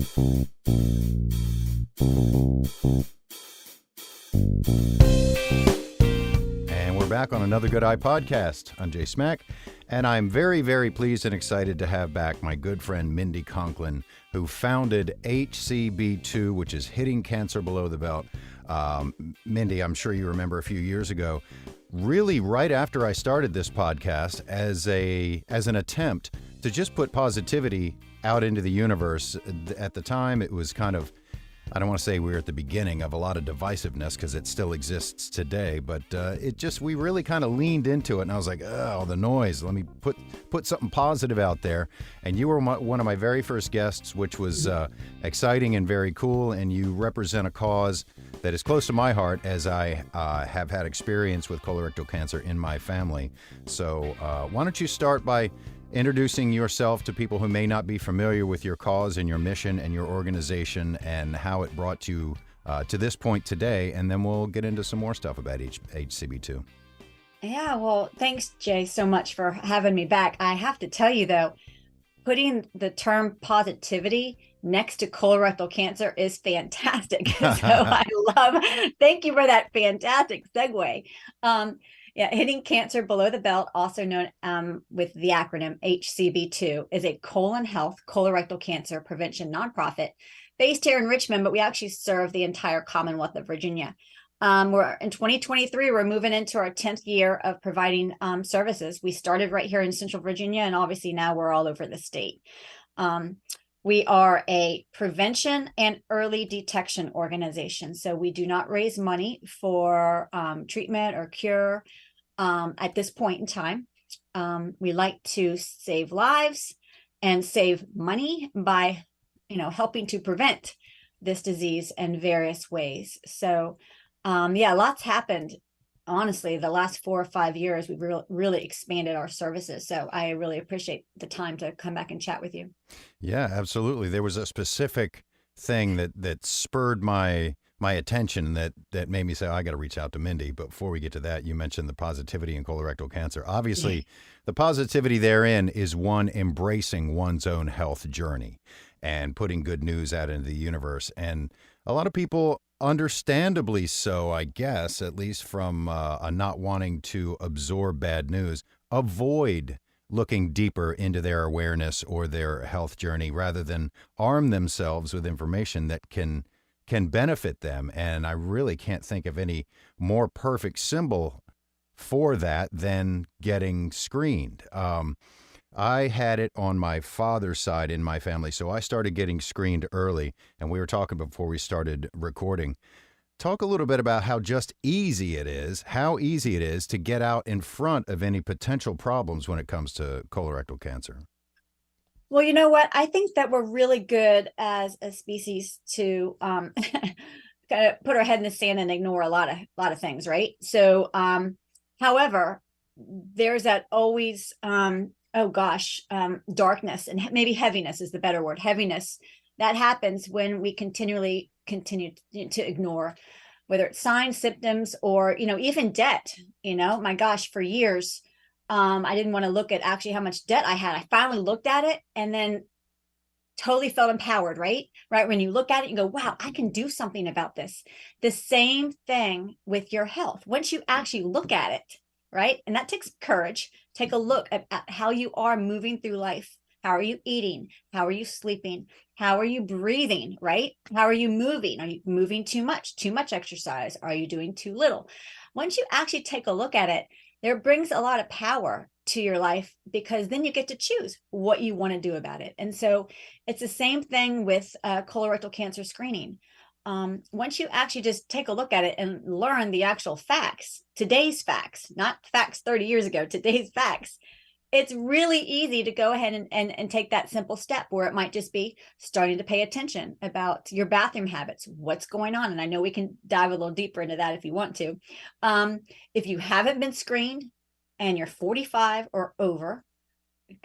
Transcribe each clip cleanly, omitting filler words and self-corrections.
And we're back on Another Good Eye podcast. I'm Jay Smack, and I'm very, very pleased and excited to have back my good friend Mindy Conklin, who founded HCB2, which is Hitting Cancer Below the Belt. Mindy, I'm sure you remember a few years ago, really right after I started this podcast, as an attempt to just put positivity out into the universe. At the time, it was kind of, I don't want to say we were at the beginning of a lot of divisiveness, because it still exists today, but we really kind of leaned into it, and I was like, oh, the noise, let me put something positive out there. And you were one of my very first guests, which was exciting and very cool, and you represent a cause that is close to my heart, as I have had experience with colorectal cancer in my family. So why don't you start by introducing yourself to people who may not be familiar with your cause and your mission and your organization and how it brought you to this point today, and then we'll get into some more stuff about HCB2. Yeah, well, thanks, Jay, so much for having me back. I have to tell you, though, putting the term positivity next to colorectal cancer is fantastic. Thank you for that fantastic segue. Hitting Cancer Below the Belt, also known with the acronym HCB2, is a colon health colorectal cancer prevention nonprofit based here in Richmond, but we actually serve the entire Commonwealth of Virginia. We're in 2023, we're moving into our 10th year of providing services. We started right here in Central Virginia, and obviously now we're all over the state. We are a prevention and early detection organization. So we do not raise money for treatment or cure at this point in time. We like to save lives and save money by, helping to prevent this disease in various ways. So, lots happened. Honestly, the last 4 or 5 years, we've really expanded our services. So I really appreciate the time to come back and chat with you. Yeah, absolutely. There was a specific thing that spurred my attention that made me say, I got to reach out to Mindy. But before we get to that, you mentioned the positivity in colorectal cancer. Obviously, the positivity therein is one embracing one's own health journey and putting good news out into the universe. And a lot of people, understandably so, I guess, at least from a not wanting to absorb bad news, avoid looking deeper into their awareness or their health journey rather than arm themselves with information that can benefit them. And I really can't think of any more perfect symbol for that than getting screened. I had it on my father's side in my family, so I started getting screened early, and we were talking before we started recording. Talk a little bit about how easy it is to get out in front of any potential problems when it comes to colorectal cancer. Well, you know what? I think that we're really good as a species to kind of put our head in the sand and ignore a lot of things, right? So, however, there's that always darkness, and maybe heaviness is the better word. Heaviness that happens when we continue to ignore, whether it's signs, symptoms, or even debt. My gosh, for years I didn't want to look at actually how much debt I had. I finally looked at it and then totally felt empowered, right? When you look at it, you go, wow, I can do something about this. The same thing with your health. Once you actually look at it, right? And that takes courage. Take a look at how you are moving through life. How are you eating? How are you sleeping? How are you breathing, right? How are you moving? Are you moving too much? Too much exercise? Are you doing too little? Once you actually take a look at it, there brings a lot of power to your life, because then you get to choose what you want to do about it. And so it's the same thing with colorectal cancer screening. Once you actually just take a look at it and learn the actual facts, today's facts, not facts 30 years ago, today's facts, it's really easy to go ahead and take that simple step, where it might just be starting to pay attention about your bathroom habits, what's going on. And I know we can dive a little deeper into that if you want to. If you haven't been screened and you're 45 or over,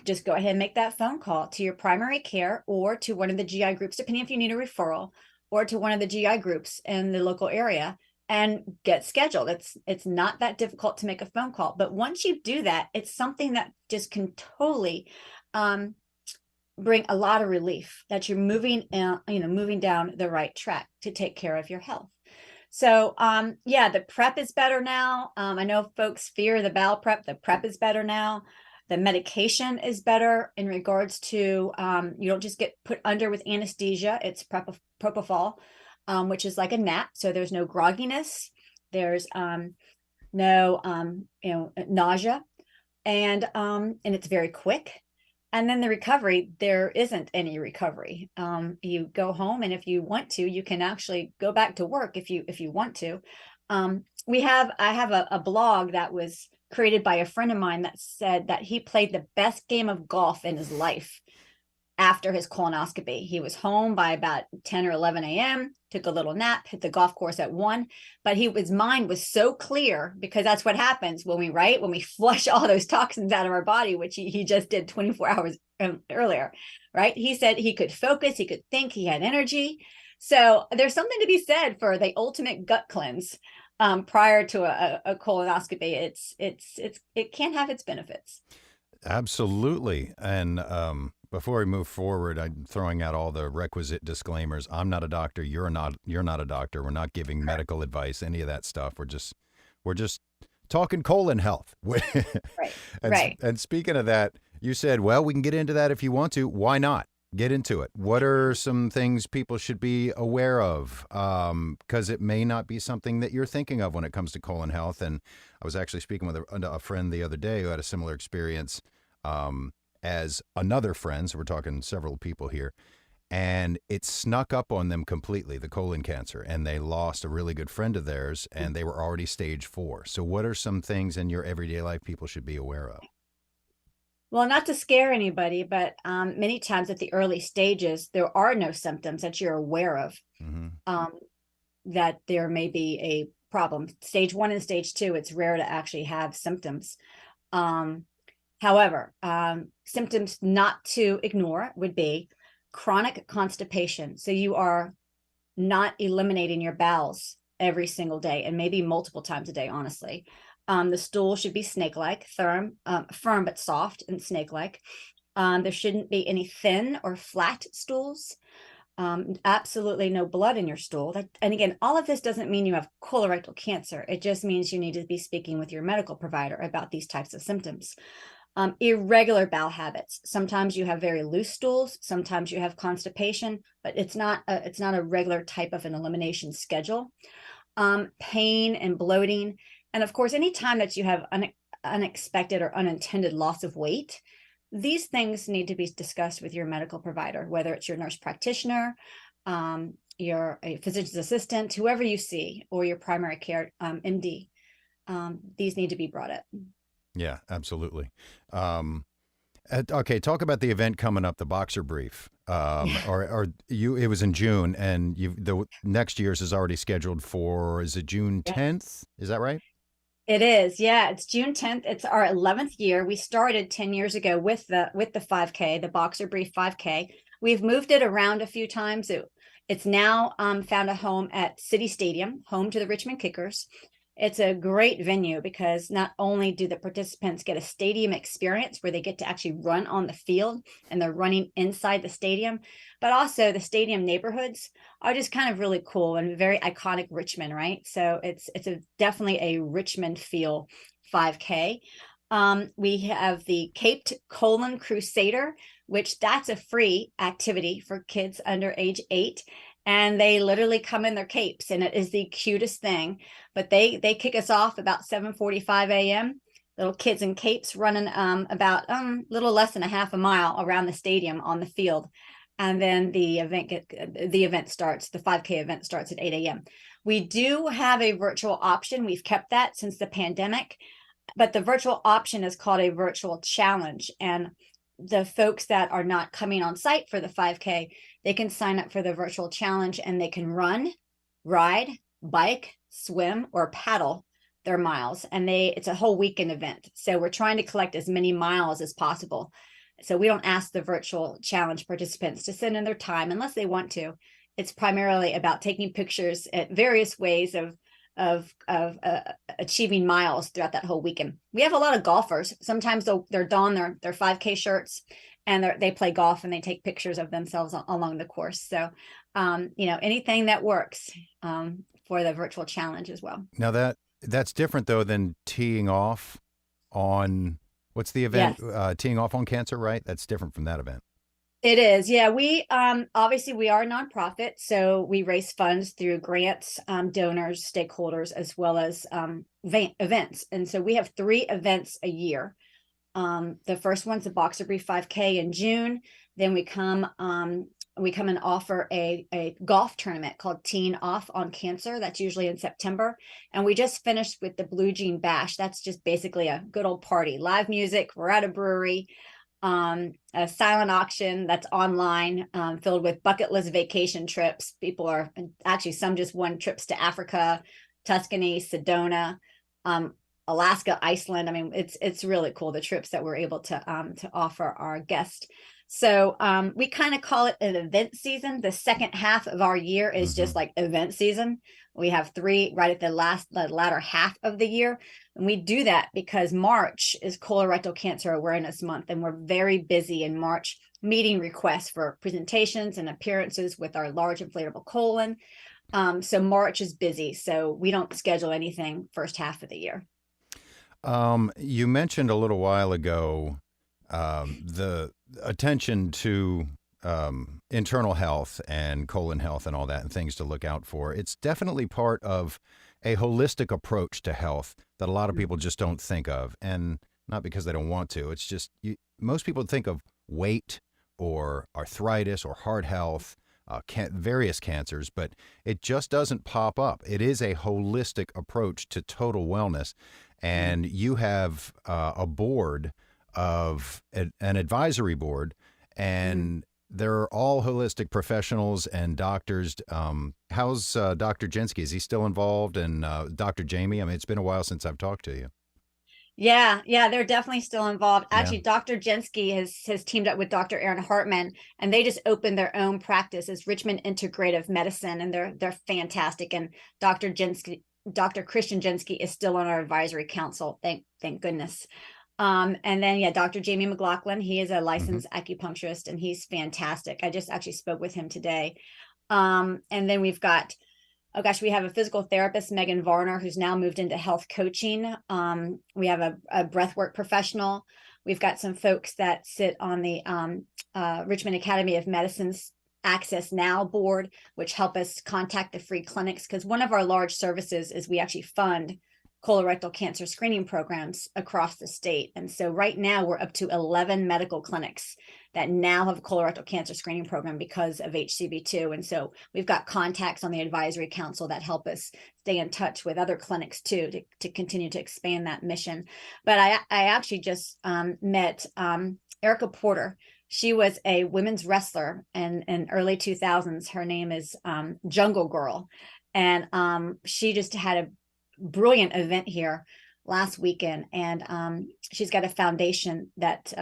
just go ahead and make that phone call to your primary care or to one of the GI groups, depending if you need a referral, or to one of the GI groups in the local area, and get scheduled. It's not that difficult to make a phone call. But once you do that, it's something that just can totally bring a lot of relief that you're moving down the right track to take care of your health. So, yeah, the prep is better now. I know folks fear the bowel prep. The prep is better now. The medication is better in regards to, you don't just get put under with anesthesia. It's propofol, which is like a nap. So there's no grogginess. There's no, nausea, and it's very quick. And then the recovery, there isn't any recovery. You go home, and if you want to, you can actually go back to work if you want to. I have a blog that was created by a friend of mine that said that he played the best game of golf in his life after his colonoscopy. He was home by about 10 or 11 a.m., took a little nap, hit the golf course at 1, but his mind was so clear, because that's what happens when we flush all those toxins out of our body, which he just did 24 hours earlier, right? He said he could focus, he could think, he had energy. So there's something to be said for the ultimate gut cleanse prior to a colonoscopy. It can have its benefits. Absolutely. And before we move forward, I'm throwing out all the requisite disclaimers. I'm not a doctor. You're not a doctor. We're not giving medical advice, any of that stuff. We're just talking colon health. Right. And speaking of that, you said, well, we can get into that if you want to. Why not? Get into it. What are some things people should be aware of? Because it may not be something that you're thinking of when it comes to colon health. And I was actually speaking with a friend the other day who had a similar experience as another friend. So we're talking several people here. And it snuck up on them completely, the colon cancer. And they lost a really good friend of theirs, and they were already stage 4. So what are some things in your everyday life people should be aware of? Well, not to scare anybody, but many times at the early stages, there are no symptoms that you're aware of, that there may be a problem. Stage 1 and stage 2, it's rare to actually have symptoms. However, symptoms not to ignore would be chronic constipation. So you are not eliminating your bowels every single day, and maybe multiple times a day, honestly. The stool should be snake-like, firm but soft and snake-like. There shouldn't be any thin or flat stools. Absolutely no blood in your stool. And again, all of this doesn't mean you have colorectal cancer. It just means you need to be speaking with your medical provider about these types of symptoms. Irregular bowel habits. Sometimes you have very loose stools. Sometimes you have constipation, but it's not a regular type of an elimination schedule. Pain and bloating. And of course, any time that you have unexpected or unintended loss of weight, these things need to be discussed with your medical provider, whether it's your nurse practitioner, your physician's assistant, whoever you see, or your primary care MD. These need to be brought up. Yeah, absolutely. Okay, talk about the event coming up, the boxer brief. It was in June, and the next year's is already scheduled for, is it June 10th? Is that right? It is. Yeah, it's June 10th. It's our 11th year. We started 10 years ago with the 5K, the Boxer Brief 5K. We've moved it around a few times. It's now found a home at City Stadium, home to the Richmond Kickers. It's a great venue because not only do the participants get a stadium experience where they get to actually run on the field and they're running inside the stadium, but also the stadium neighborhoods are just kind of really cool and very iconic Richmond, right? So it's definitely a Richmond feel 5K. We have the Caped Colon Crusader, which that's a free activity for kids under age 8. And they literally come in their capes, and it is the cutest thing. But they kick us off about 7:45 a.m. Little kids in capes running about little less than a half a mile around the stadium on the field. And then the event starts, the 5K event starts at 8 a.m. We do have a virtual option. We've kept that since the pandemic, but the virtual option is called a virtual challenge. And the folks that are not coming on site for the 5K, they can sign up for the virtual challenge, and they can run, ride, bike, swim, or paddle their miles. And it's a whole weekend event. So we're trying to collect as many miles as possible. So we don't ask the virtual challenge participants to send in their time unless they want to. It's primarily about taking pictures at various ways of achieving miles throughout that whole weekend. We have a lot of golfers. Sometimes they're don their 5K shirts, and they play golf and they take pictures of themselves along the course. So, anything that works for the virtual challenge as well. Now that's different though than teeing off on what's the event? Yes. Teeing off on cancer, right? That's different from that event. It is. Yeah. We obviously we are a nonprofit, so we raise funds through grants, donors, stakeholders, as well as events. And so we have 3 events a year. The first one's the Boxer Brief 5K in June. Then we come and offer a golf tournament called Teen Off on Cancer. That's usually in September. And we just finished with the Blue Jean Bash. That's just basically a good old party, live music. We're at a brewery, a silent auction that's online, filled with bucket list vacation trips. People are actually, some just won trips to Africa, Tuscany, Sedona, Alaska, Iceland. I mean, it's really cool, the trips that we're able to offer our guests. So we kind of call it an event season. The second half of our year is just like event season. We have 3 right at the latter half of the year. And we do that because March is Colorectal Cancer Awareness Month. And we're very busy in March meeting requests for presentations and appearances with our large inflatable colon. So March is busy. So we don't schedule anything first half of the year. You mentioned a little while ago the attention to internal health and colon health and all that and things to look out for. It's definitely part of a holistic approach to health that a lot of people just don't think of. And not because they don't want to. It's just most people think of weight or arthritis or heart health, various cancers, but it just doesn't pop up. It is a holistic approach to total wellness. And you have a board of an advisory board, and they're all holistic professionals and doctors. How's Dr. Jensky? Is he still involved? And Dr. Jamie? I mean, it's been a while since I've talked to you. Yeah, they're definitely still involved. Actually, Yeah. Dr. Jensky has teamed up with Dr. Aaron Hartman, and they just opened their own practice as Richmond Integrative Medicine, and they're fantastic. And Dr. Christian Jensky is still on our advisory council. Thank goodness. And then, Dr. Jamie McLaughlin, he is a licensed acupuncturist, and he's fantastic. I just actually spoke with him today. And then we've got, we have a physical therapist, Megan Varner, who's now moved into health coaching. We have a breathwork professional. We've got some folks that sit on the Richmond Academy of Medicine's Access Now board, which help us contact the free clinics, because one of our large services is we actually fund colorectal cancer screening programs across the state. And so right now we're up to 11 medical clinics that now have a colorectal cancer screening program because of HCB2. And so we've got contacts on the advisory council that help us stay in touch with other clinics too, to continue to expand that mission. But I actually just met Erica Porter. She was a women's wrestler in early 2000s. Her name is Jungle Girl. And she just had a brilliant event here last weekend. And she's got a foundation that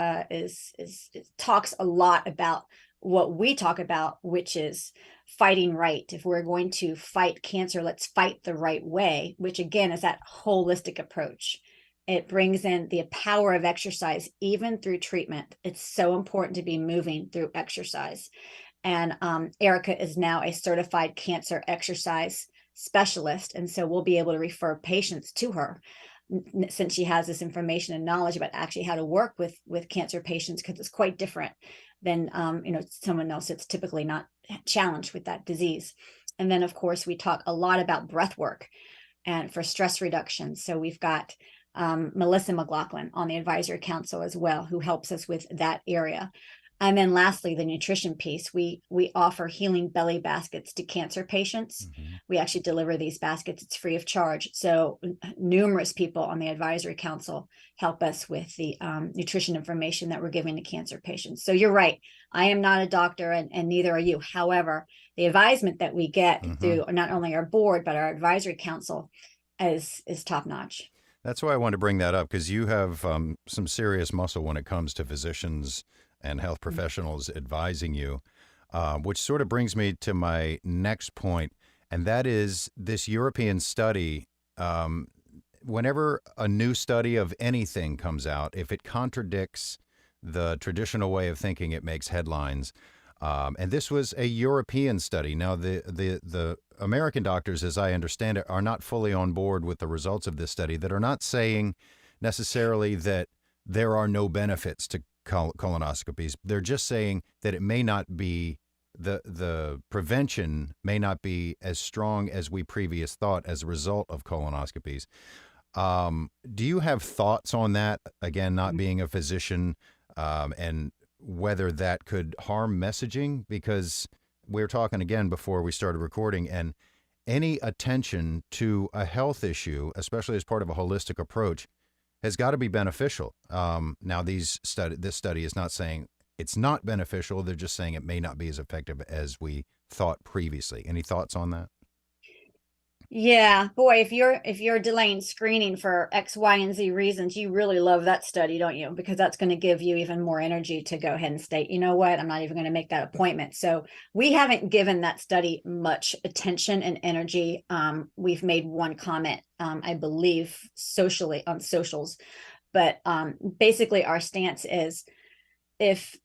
talks a lot about what we talk about, which is fighting right. If we're going to fight cancer, let's fight the right way, which again is that holistic approach. It brings in the power of exercise, even through treatment. It's so important to be moving through exercise. And Erica is now a certified cancer exercise specialist. And so we'll be able to refer patients to her, since she has this information and knowledge about actually how to work with cancer patients, because it's quite different than someone else that's typically not challenged with that disease. And then, of course, we talk a lot about breath work and for stress reduction. So we've got Melissa McLaughlin on the advisory council as well, who helps us with that area. And then lastly, the nutrition piece, we offer healing belly baskets to cancer patients. We actually deliver these baskets. It's free of charge. So numerous people on the advisory council help us with the nutrition information that we're giving to cancer patients. So you're right. I am not a doctor, and neither are you. However, the advisement that we get through not only our board, but our advisory council is top notch. That's why I wanted to bring that up, because you have some serious muscle when it comes to physicians and health professionals advising you, which sort of brings me to my next point, and that is this European study. Whenever a new study of anything comes out, if it contradicts the traditional way of thinking, it makes headlines. And this was a European study. Now, the American doctors, as I understand it, are not fully on board with the results of this study, that are not saying necessarily that there are no benefits to colonoscopies. They're just saying that it may not be, the prevention may not be as strong as we previous thought as a result of colonoscopies. Do you have thoughts on that? Again, not being a physician, and whether that could harm messaging, because we were talking again before we started recording, and any attention to a health issue, especially as part of a holistic approach, has got to be beneficial. Now, this study is not saying it's not beneficial. They're just saying it may not be as effective as we thought previously. Any thoughts on that? Yeah, boy, if you're delaying screening for X, Y, and Z reasons, you really love that study, don't you? Because that's going to give you even more energy to go ahead and state, you know what, I'm not even going to make that appointment. So we haven't given that study much attention and energy. We've made one comment, I believe, socially on socials, but basically our stance is, if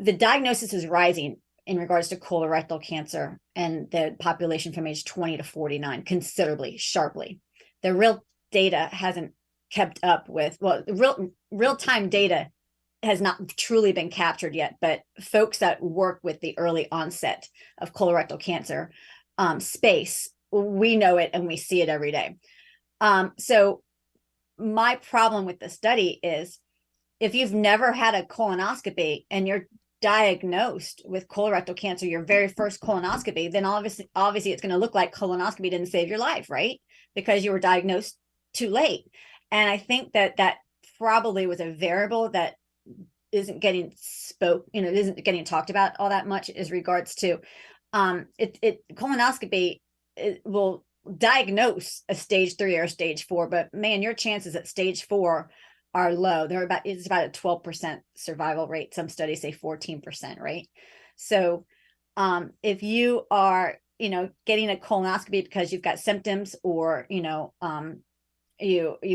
the diagnosis is rising in regards to colorectal cancer and the population from age 20 to 49 considerably, sharply, the real data hasn't kept up with, well, real-time data has not truly been captured yet, but folks that work with the early onset of colorectal cancer space, we know it and we see it every day. So my problem with the study is, if you've never had a colonoscopy and you're diagnosed with colorectal cancer, your very first colonoscopy, then obviously it's going to look like colonoscopy didn't save your life, right? Because you were diagnosed too late. And I think that probably was a variable that isn't getting isn't getting talked about all that much as regards to colonoscopy. It will diagnose a stage 3 or stage 4, but man, your chances at stage 4 are low. It's about a 12% survival rate. Some studies say 14%, right? So if you are, getting a colonoscopy because you've got symptoms, or, you've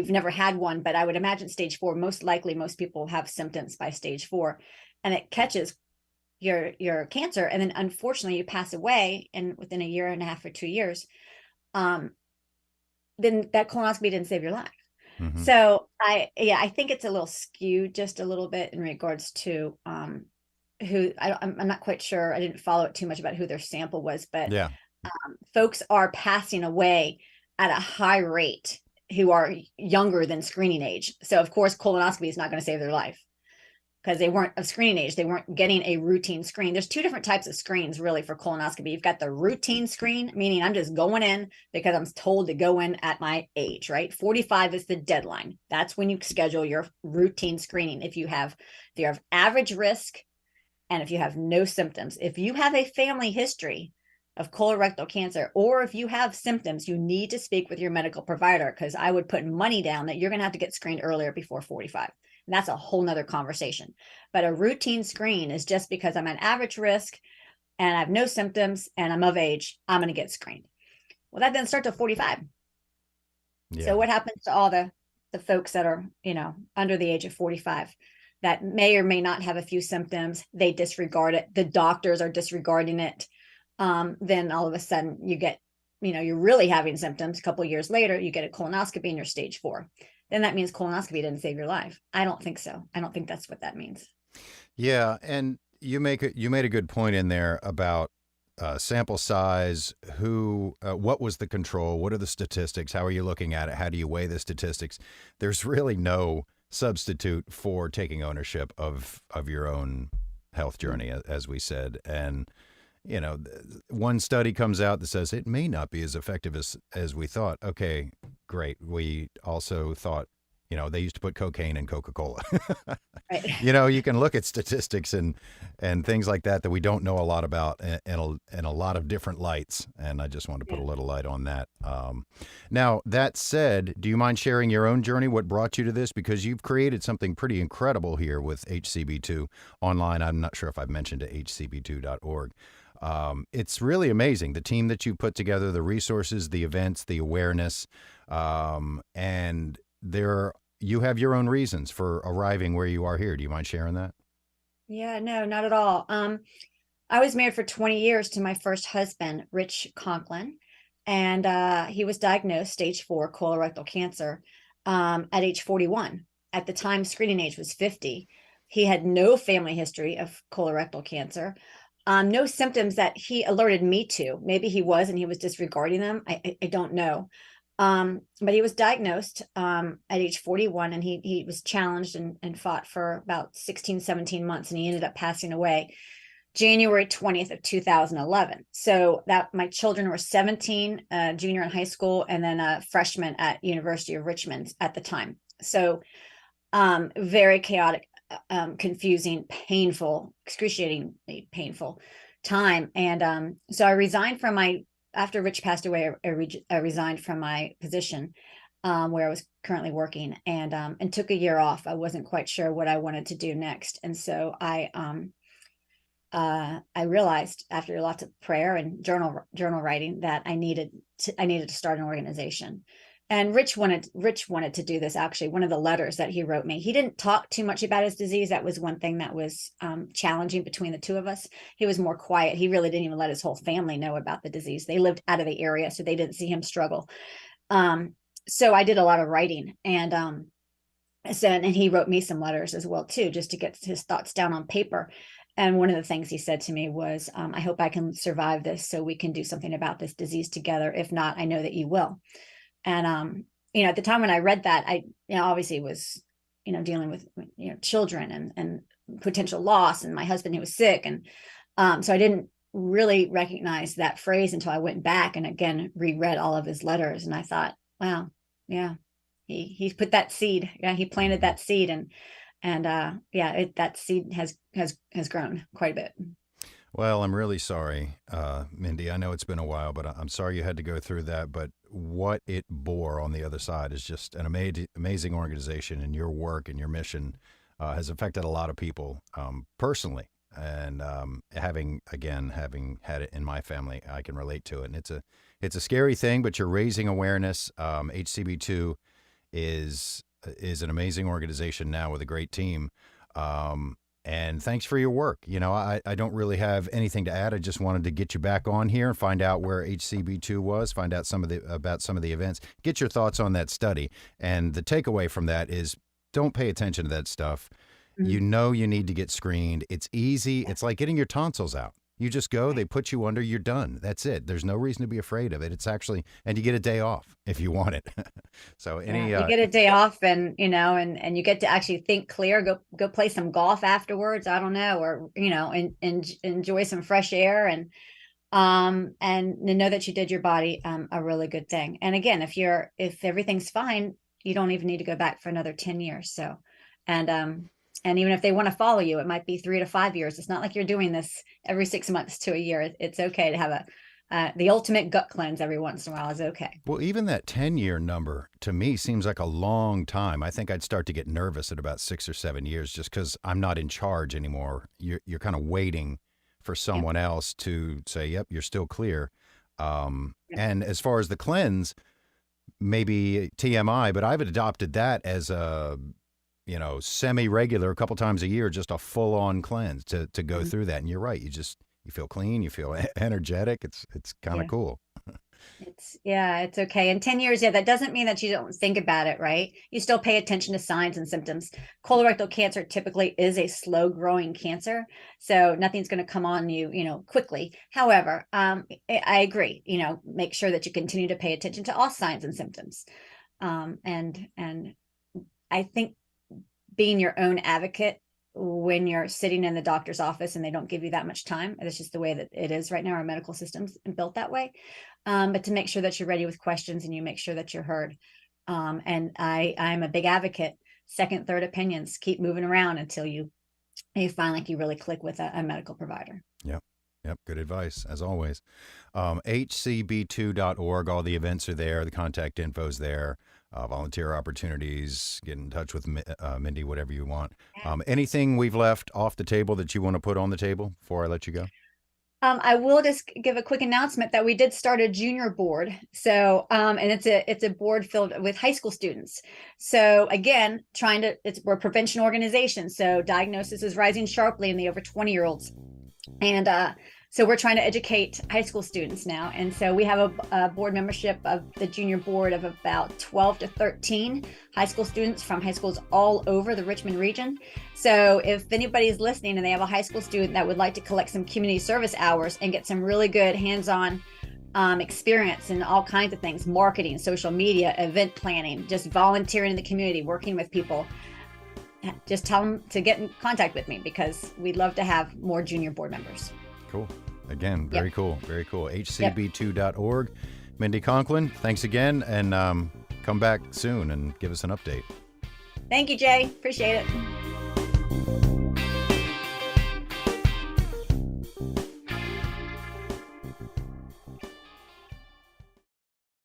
never had one, but I would imagine stage 4, most likely most people have symptoms by stage 4, and it catches your cancer. And then unfortunately you pass away, and within a year and a half or 2 years, then that colonoscopy didn't save your life. Mm-hmm. So I think it's a little skewed just a little bit in regards to I'm not quite sure. I didn't follow it too much about who their sample was, but yeah, folks are passing away at a high rate who are younger than screening age. So of course, colonoscopy is not going to save their life, because they weren't of screening age. They weren't getting a routine screen. There's 2 different types of screens really for colonoscopy. You've got the routine screen, meaning I'm just going in because I'm told to go in at my age, right? 45 is the deadline. That's when you schedule your routine screening. If you have average risk, and if you have no symptoms. If you have a family history of colorectal cancer, or if you have symptoms, you need to speak with your medical provider, because I would put money down that you're going to have to get screened earlier before 45. And that's a whole nother conversation. But a routine screen is just because I'm at average risk and I have no symptoms and I'm of age, I'm going to get screened. Well, that doesn't start till 45. Yeah. So what happens to all the folks that are, under the age of 45 that may or may not have a few symptoms? They disregard it. The doctors are disregarding it. Then all of a sudden you get, you're really having symptoms. A couple of years later, you get a colonoscopy and you're stage 4. Then that means colonoscopy didn't save your life. I don't think so. I don't think that's what that means. Yeah, and you made a good point in there about sample size. What was the control? What are the statistics? How are you looking at it? How do you weigh the statistics? There's really no substitute for taking ownership of your own health journey, as we said. And one study comes out that says it may not be as effective as we thought. Okay, great. We also thought, they used to put cocaine in Coca-Cola. Right. You can look at statistics and things like that we don't know a lot about in a lot of different lights. And I just wanted to put a little light on that. Now, that said, do you mind sharing your own journey? What brought you to this? Because you've created something pretty incredible here with HCB2 online. I'm not sure if I've mentioned it, hcb2.org. It's really amazing, the team that you put together, the resources, the events, the awareness, and you have your own reasons for arriving where you are here. Do you mind sharing that? Yeah, no, not at all. I was married for 20 years to my first husband, Rich Conklin, and he was diagnosed stage 4 colorectal cancer at age 41. At the time, screening age was 50. He had no family history of colorectal cancer, no symptoms that he alerted me to. Maybe he was and he was disregarding them. I don't know. But he was diagnosed at age 41, and he was challenged and fought for about 16, 17 months, and he ended up passing away January 20th of 2011. So that my children were 17, junior in high school, and then a freshman at University of Richmond at the time. So very chaotic, confusing, painful, excruciatingly painful time. And so I resigned from after Rich passed away, I resigned from my position where I was currently working, and took a year off. I wasn't quite sure what I wanted to do next. And so I realized after lots of prayer and journal writing that I needed to start an organization. And Rich wanted to do this. Actually, one of the letters that he wrote me, he didn't talk too much about his disease. That was one thing that was challenging between the two of us. He was more quiet. He really didn't even let his whole family know about the disease. They lived out of the area, so they didn't see him struggle. So I did a lot of writing, and he wrote me some letters as well too, just to get his thoughts down on paper. And one of the things he said to me was, I hope I can survive this so we can do something about this disease together. If not, I know that you will. And, at the time when I read that, I, obviously was, dealing with, children and potential loss, and my husband who was sick. And so I didn't really recognize that phrase until I went back and again reread all of his letters. And I thought, wow, yeah, he put that seed. Yeah, he planted that seed. And that seed has grown quite a bit. Well, I'm really sorry, Mindy. I know it's been a while, but I'm sorry you had to go through that. But what it bore on the other side is just an amazing organization, and your work and your mission has affected a lot of people personally. And having had it in my family, I can relate to it. And it's a scary thing, but you're raising awareness. HCB2 is an amazing organization now with a great team. And thanks for your work. I don't really have anything to add. I just wanted to get you back on here and find out where HCB2 was, find out about some of the events, get your thoughts on that study. And the takeaway from that is don't pay attention to that stuff. Mm-hmm. You need to get screened. It's easy. It's like getting your tonsils out. You just go, they put you under, you're done. That's it. There's no reason to be afraid of it. It's actually, and you get a day off if you want it. So you get a day off, and and you get to actually think clear, go play some golf afterwards. I don't know, or and enjoy some fresh air, and know that you did your body a really good thing. And again, if everything's fine, you don't even need to go back for another 10 years. So, and even if they want to follow you, it might be 3 to 5 years. It's not like you're doing this every 6 months to a year. It's okay to have the ultimate gut cleanse every once in a while is okay. Well, even that 10-year number to me seems like a long time. I think I'd start to get nervous at about 6 or 7 years, just because I'm not in charge anymore. You're kind of waiting for someone else to say, yep, you're still clear. And as far as the cleanse, maybe TMI, but I've adopted that as a semi-regular, a couple times a year, just a full-on cleanse to go mm-hmm. through that. And you're right. You feel clean, you feel energetic. It's kind of cool. It's okay. In 10 years, that doesn't mean that you don't think about it, right? You still pay attention to signs and symptoms. Colorectal cancer typically is a slow growing cancer, so nothing's going to come on you, quickly. However, I agree, make sure that you continue to pay attention to all signs and symptoms. And I think being your own advocate when you're sitting in the doctor's office and they don't give you that much time, that's just the way that it is right now. Our medical system's built that way. But to make sure that you're ready with questions and you make sure that you're heard. And I'm a big advocate, second, third opinions, keep moving around until you find like you really click with a medical provider. Yep. Good advice, as always. HCB2.org, all the events are there. The contact info's there. Volunteer opportunities, get in touch with Mindy, whatever you want. Anything we've left off the table that you want to put on the table before I let you go? I will just give a quick announcement that we did start a junior board. So, and it's a board filled with high school students. So again, we're a prevention organization. So diagnosis is rising sharply in the over 20-year-olds. And so we're trying to educate high school students now. And so we have a board membership of the junior board of about 12 to 13 high school students from high schools all over the Richmond region. So if anybody's listening and they have a high school student that would like to collect some community service hours and get some really good hands-on experience in all kinds of things, marketing, social media, event planning, just volunteering in the community, working with people, just tell them to get in contact with me because we'd love to have more junior board members. Cool. Again, very cool. Very cool. HCB2.org. Mindy Conklin, thanks again. And come back soon and give us an update. Thank you, Jay. Appreciate it.